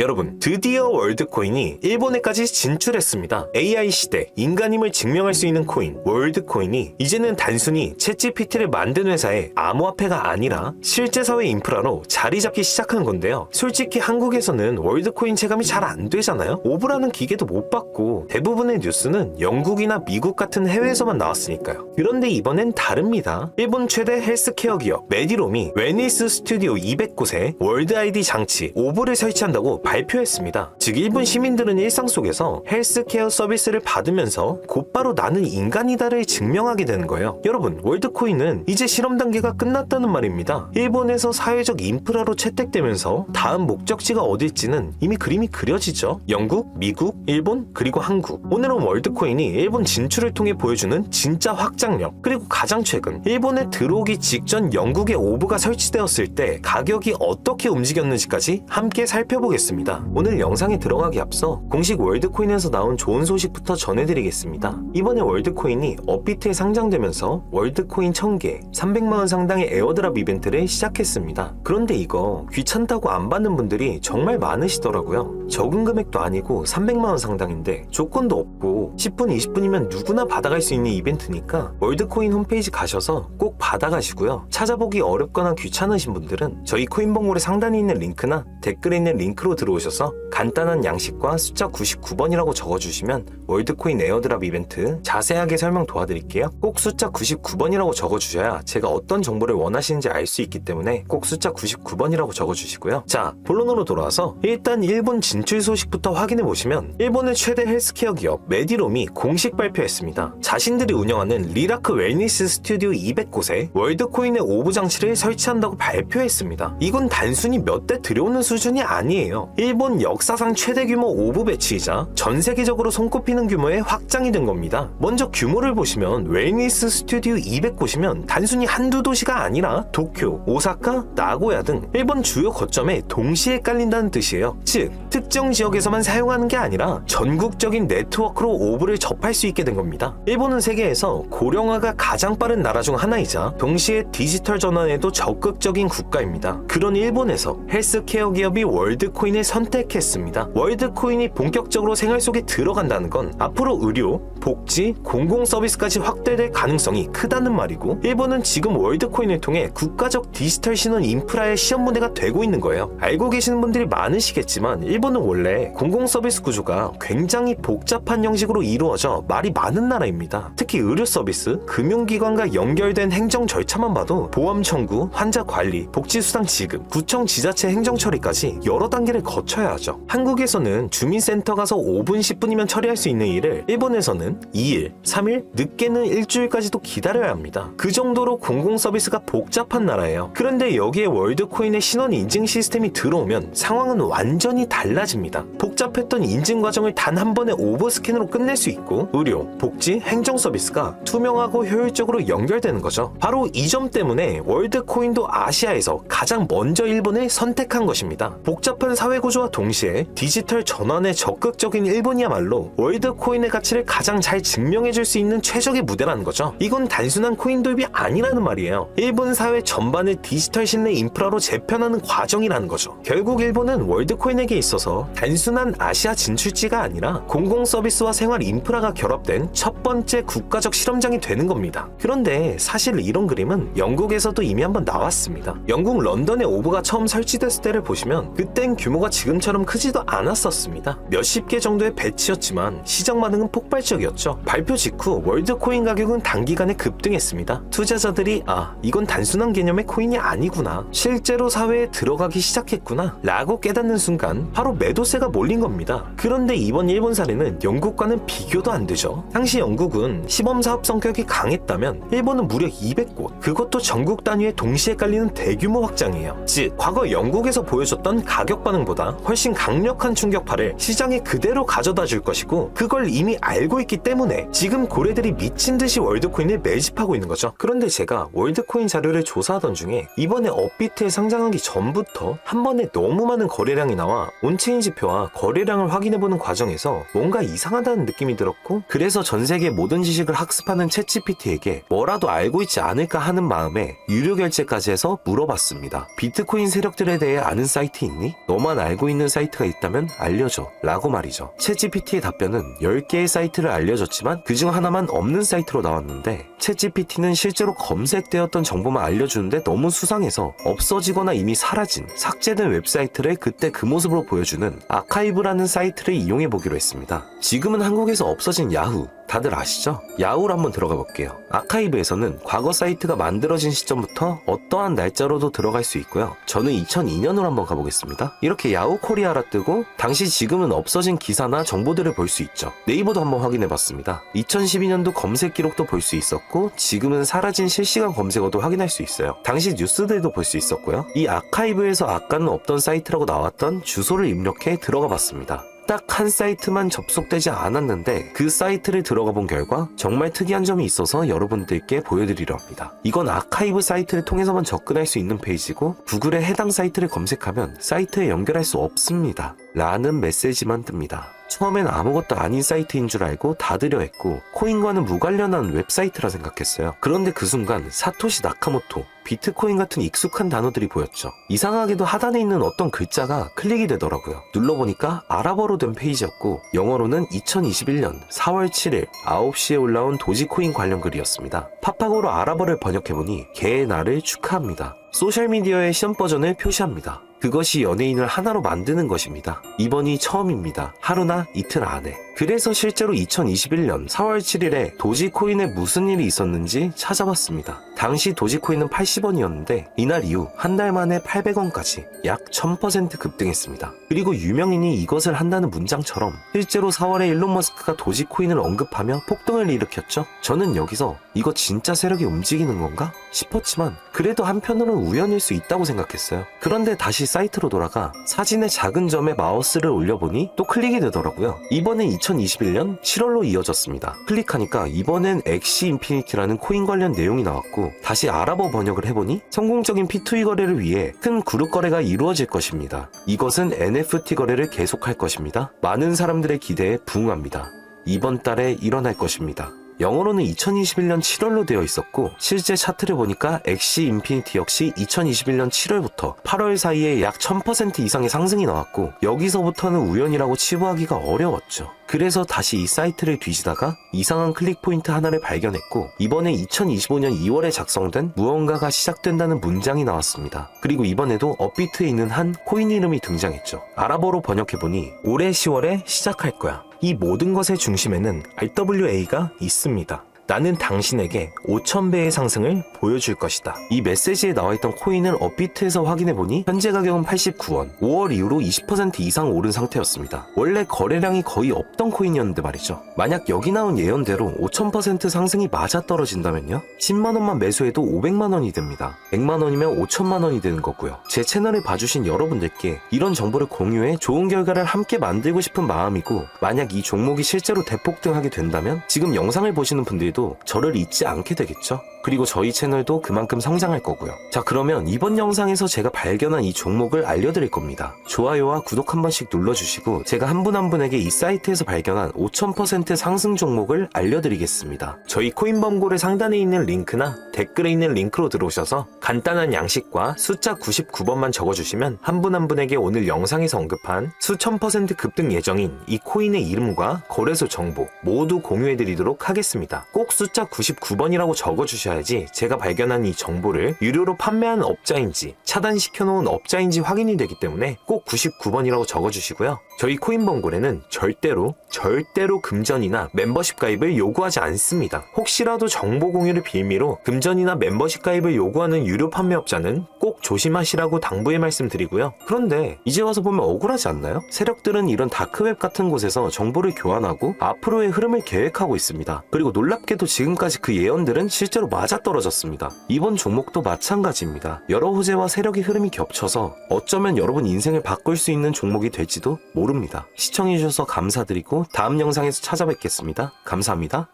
여러분, 드디어 월드코인이 일본에까지 진출했습니다. AI 시대, 인간임을 증명할 수 있는 코인, 월드코인이 이제는 단순히 챗GPT를 만든 회사의 암호화폐가 아니라 실제 사회 인프라로 자리 잡기 시작한 건데요. 솔직히 한국에서는 월드코인 체감이 잘 안 되잖아요? 오브라는 기계도 못 받고 대부분의 뉴스는 영국이나 미국 같은 해외에서만 나왔으니까요. 그런데 이번엔 다릅니다. 일본 최대 헬스케어 기업 메디롬이 웰니스 스튜디오 200곳에 월드 아이디 장치 오브를 설치한다고 발표했습니다. 즉 일본 시민들은 일상 속에서 헬스케어 서비스를 받으면서 곧바로 나는 인간이다를 증명하게 되는 거예요. 여러분, 월드코인은 이제 실험 단계가 끝났다는 말입니다. 일본에서 사회적 인프라로 채택되면서 다음 목적지가 어딜지는 이미 그림이 그려지죠. 영국, 미국, 일본, 그리고 한국. 오늘은 월드코인이 일본 진출을 통해 보여주는 진짜 확장력, 그리고 가장 최근 일본에 들어오기 직전 영국의 오브가 설치되었을 때 가격이 어떻게 움직였는지까지 함께 살펴보겠습니다. 오늘 영상에 들어가기 앞서 공식 월드코인에서 나온 좋은 소식부터 전해드리겠습니다. 이번에 월드코인이 업비트에 상장되면서 월드코인 1000개, 300만원 상당의 에어드랍 이벤트를 시작했습니다. 그런데 이거 귀찮다고 안 받는 분들이 정말 많으시더라고요. 적은 금액도 아니고 300만원 상당인데 조건도 없고 10분, 20분이면 누구나 받아갈 수 있는 이벤트니까 월드코인 홈페이지 가셔서 꼭 받아가시고요. 찾아보기 어렵거나 귀찮으신 분들은 저희 코인봉고래 상단에 있는 링크나 댓글에 있는 링크로 들어오셔서 간단한 양식과 숫자 99번이라고 적어주시면 월드코인 에어드랍 이벤트 자세하게 설명 도와드릴게요. 꼭 숫자 99번이라고 적어주셔야 제가 어떤 정보를 원하시는지 알 수 있기 때문에 꼭 숫자 99번이라고 적어주시고요. 자, 본론으로 돌아와서 일단 일본 진출 소식부터 확인해보시면 일본의 최대 헬스케어 기업 메디롬이 공식 발표했습니다. 자신들이 운영하는 리라크 웰니스 스튜디오 200곳에 월드코인의 오브 장치를 설치한다고 발표했습니다. 이건 단순히 몇 대 들여오는 수준이 아니에요. 일본 역사상 최대 규모 오브 배치이자 전 세계적으로 손꼽히는 규모의 확장이 된 겁니다. 먼저 규모를 보시면 웰니스 스튜디오 200곳이면 단순히 한두 도시가 아니라 도쿄, 오사카, 나고야 등 일본 주요 거점에 동시에 깔린다는 뜻이에요. 즉, 특정 지역에서만 사용하는 게 아니라 전국적인 네트워크로 오브를 접할 수 있게 된 겁니다. 일본은 세계에서 고령화가 가장 빠른 나라 중 하나이자 동시에 디지털 전환에도 적극적인 국가입니다. 그런 일본에서 헬스케어 기업이 월드코인을 선택했습니다. 월드코인이 본격적으로 생활 속에 들어간다는 건 앞으로 의료, 복지, 공공 서비스까지 확대될 가능성이 크다는 말이고, 일본은 지금 월드코인을 통해 국가적 디지털 신원 인프라의 시험 무대가 되고 있는 거예요. 알고 계시는 분들이 많으시겠지만 일본은 원래 공공 서비스 구조가 굉장히 복잡한 형식으로 이루어져 말이 많은 나라입니다. 특히 의료 서비스, 금융기관과 연결된 행정 절차만 봐도 보험 청구, 환자 관리, 복지수당 지급, 구청 지자체 행정 처리까지 여러 단계를 거쳐야 하죠. 한국에서는 주민센터 가서 5분, 10분이면 처리할 수 있는 일을 일본에서는 2일, 3일, 늦게는 일주일까지도 기다려야 합니다. 그 정도로 공공 서비스가 복잡한 나라예요. 그런데 여기에 월드코인의 신원 인증 시스템이 들어오면 상황은 완전히 달라집니다. 복잡했던 인증 과정을 단 한 번의 오버스캔으로 끝낼 수 있고, 의료, 복지, 행정 서비스가 투명하고 효율적으로 연결되는 거죠. 바로 이 점 때문에 월드코인도 아시아에서 가장 먼저 일본을 선택한 것입니다. 복잡한 사회 구조와 동시에 디지털 전환에 적극적인 일본이야말로 월드코인의 가치를 가장 잘 증명해줄 수 있는 최적의 무대라는 거죠. 이건 단순한 코인 도입이 아니라는 말이에요. 일본 사회 전반을 디지털 신뢰 인프라로 재편하는 과정이라는 거죠. 결국 일본은 월드코인에게 있어서 단순한 아시아 진출지가 아니라 공공 서비스와 생활 인프라가 결합된 첫 번째 국가적 실험장이 되는 겁니다. 그런데 사실 이런 그림은 영국에서도 이미 한번 나왔습니다. 영국 런던의 오브가 처음 설치됐을 때를 보시면 그땐 규모가 지금처럼 크지도 않았었습니다. 몇십 개 정도의 배치였지만 시장 반응은 폭발적이었죠. 발표 직후 월드코인 가격은 단기간에 급등했습니다. 투자자들이 이건 단순한 개념의 코인이 아니구나, 실제로 사회에 들어가기 시작했구나 라고 깨닫는 순간 바로 매도세가 몰린 겁니다. 그런데 이번 일본 사례는 영국과는 비교도 안 되죠. 당시 영국은 시범사업 성격이 강했다면 일본은 무려 200곳, 그것도 전국 단위에 동시에 깔리는 대규모 확장이에요. 즉, 과거 영국에서 보여줬던 가격 반응보다 훨씬 강력한 충격파를 시장에 그대로 가져다 줄 것이고, 그걸 이미 알고 있기 때문에 지금 고래들이 미친 듯이 월드코인을 매집하고 있는 거죠. 그런데 제가 월드코인 자료를 조사하던 중에 이번에 업비트에 상장하기 전부터 한 번에 너무 많은 거래량이 나와 온체인 지표와 거래량을 확인해보는 과정에서 뭔가 이상하다는 느낌이 들었고, 그래서 전 세계 모든 지식을 학습하는 챗GPT에게 뭐라도 알고 있지 않을까 하는 마음에 유료 결제까지 해서 물어봤습니다. 비트코인 세력들에 대해 아는 사이트 있니? 너만 알고 있는 사이트가 있다면 알려줘 라고 말이죠. 챗GPT의 답변은 10개의 사이트를 알려줬지만 그중 하나만 없는 사이트로 나왔는데 챗GPT는 실제로 검색되었던 정보만 알려주는데 너무 수상해서 없어지거나 이미 사라진 삭제된 웹사이트를 그때 그 모습으로 보여주는 아카이브라는 사이트를 이용해 보기로 했습니다. 지금은 한국에서 없어진 야후 다들 아시죠? 야후를 한번 들어가 볼게요. 아카이브에서는 과거 사이트가 만들어진 시점부터 어떠한 날짜로도 들어갈 수 있고요. 저는 2002년으로 한번 가보겠습니다. 이렇게 야후 코리아라 뜨고 당시 지금은 없어진 기사나 정보들을 볼 수 있죠. 네이버도 한번 확인해 봤습니다. 2012년도 검색 기록도 볼 수 있었고 지금은 사라진 실시간 검색어도 확인할 수 있어요. 당시 뉴스들도 볼 수 있었고요. 이 아카이브에서 아까는 없던 사이트라고 나왔던 주소를 입력해 들어가 봤습니다. 딱 한 사이트만 접속되지 않았는데 그 사이트를 들어가 본 결과 정말 특이한 점이 있어서 여러분들께 보여드리려 합니다. 이건 아카이브 사이트를 통해서만 접근할 수 있는 페이지고 구글에 해당 사이트를 검색하면 사이트에 연결할 수 없습니다. 라는 메시지만 뜹니다. 처음엔 아무것도 아닌 사이트인 줄 알고 닫으려 했고 코인과는 무관련한 웹사이트라 생각했어요. 그런데 그 순간 사토시 나카모토, 비트코인 같은 익숙한 단어들이 보였죠. 이상하게도 하단에 있는 어떤 글자가 클릭이 되더라고요. 눌러보니까 아랍어로 된 페이지였고 영어로는 2021년 4월 7일 9시에 올라온 도지코인 관련 글이었습니다. 팝하고로 아랍어를 번역해보니 개의 날을 축하합니다. 소셜미디어의 시험 버전을 표시합니다. 그것이 연예인을 하나로 만드는 것입니다. 이번이 처음입니다. 하루나 이틀 안에. 그래서 실제로 2021년 4월 7일에 도지코인에 무슨 일이 있었는지 찾아봤습니다. 당시 도지코인은 80원이었는데 이날 이후 한 달 만에 800원까지 약 1000% 급등했습니다. 그리고 유명인이 이것을 한다는 문장처럼 실제로 4월에 일론 머스크가 도지코인을 언급하며 폭등을 일으켰죠. 저는 여기서 이거 진짜 세력이 움직이는 건가? 싶었지만 그래도 한편으로는 우연일 수 있다고 생각했어요. 그런데 다시 사이트로 돌아가 사진의 작은 점에 마우스를 올려보니 또 클릭이 되더라고요. 이번엔 2021년 7월로 이어졌습니다. 클릭하니까 이번엔 엑시 인피니티라는 코인 관련 내용이 나왔고 다시 아랍어 번역을 해보니 성공적인 P2E 거래를 위해 큰 그룹 거래가 이루어질 것입니다. 이것은 NFT 거래를 계속할 것입니다. 많은 사람들의 기대에 부응합니다. 이번 달에 일어날 것입니다. 영어로는 2021년 7월로 되어 있었고 실제 차트를 보니까 엑시 인피니티 역시 2021년 7월부터 8월 사이에 약 1000% 이상의 상승이 나왔고 여기서부터는 우연이라고 치부하기가 어려웠죠. 그래서 다시 이 사이트를 뒤지다가 이상한 클릭 포인트 하나를 발견했고 이번에 2025년 2월에 작성된 무언가가 시작된다는 문장이 나왔습니다. 그리고 이번에도 업비트에 있는 한 코인 이름이 등장했죠. 아랍어로 번역해보니 올해 10월에 시작할 거야. 이 모든 것의 중심에는 RWA가 있습니다. 나는 당신에게 5000배의 상승을 보여줄 것이다. 이 메시지에 나와있던 코인을 업비트에서 확인해보니 현재 가격은 89원, 5월 이후로 20% 이상 오른 상태였습니다. 원래 거래량이 거의 없던 코인이었는데 말이죠. 만약 여기 나온 예언대로 5000% 상승이 맞아떨어진다면요? 10만원만 매수해도 500만원이 됩니다. 100만원이면 5천만원이 되는 거고요. 제 채널을 봐주신 여러분들께 이런 정보를 공유해 좋은 결과를 함께 만들고 싶은 마음이고 만약 이 종목이 실제로 대폭등하게 된다면 지금 영상을 보시는 분들도 저를 잊지 않게 되겠죠? 그리고 저희 채널도 그만큼 성장할 거고요. 자, 그러면 이번 영상에서 제가 발견한 이 종목을 알려드릴 겁니다. 좋아요와 구독 한 번씩 눌러주시고 제가 한 분 한 분에게 이 사이트에서 발견한 5000% 상승 종목을 알려드리겠습니다. 저희 코인범고래 상단에 있는 링크나 댓글에 있는 링크로 들어오셔서 간단한 양식과 숫자 99번만 적어주시면 한 분 한 분에게 오늘 영상에서 언급한 수천 % 급등 예정인 이 코인의 이름과 거래소 정보 모두 공유해드리도록 하겠습니다. 꼭 숫자 99번이라고 적어주셔야지 제가 발견한 이 정보를 유료로 판매하는 업자인지 차단시켜놓은 업자인지 확인이 되기 때문에 꼭 99번이라고 적어주시고요. 저희 코인범고래는 절대로 금전이나 멤버십 가입을 요구하지 않습니다. 혹시라도 정보 공유를 빌미로 금전이나 멤버십 가입을 요구하는 유료 판매업자는 꼭 조심하시라고 당부의 말씀드리고요. 그런데 이제 와서 보면 억울하지 않나요? 세력들은 이런 다크웹 같은 곳에서 정보를 교환하고 앞으로의 흐름을 계획하고 있습니다. 그리고 놀랍게도 지금까지 그 예언들은 실제로 맞아떨어졌습니다. 이번 종목도 마찬가지입니다. 여러 호재와 세력의 흐름이 겹쳐서 어쩌면 여러분 인생을 바꿀 수 있는 종목이 될지도 모릅니다. 시청해주셔서 감사드리고 다음 영상에서 찾아뵙겠습니다. 감사합니다.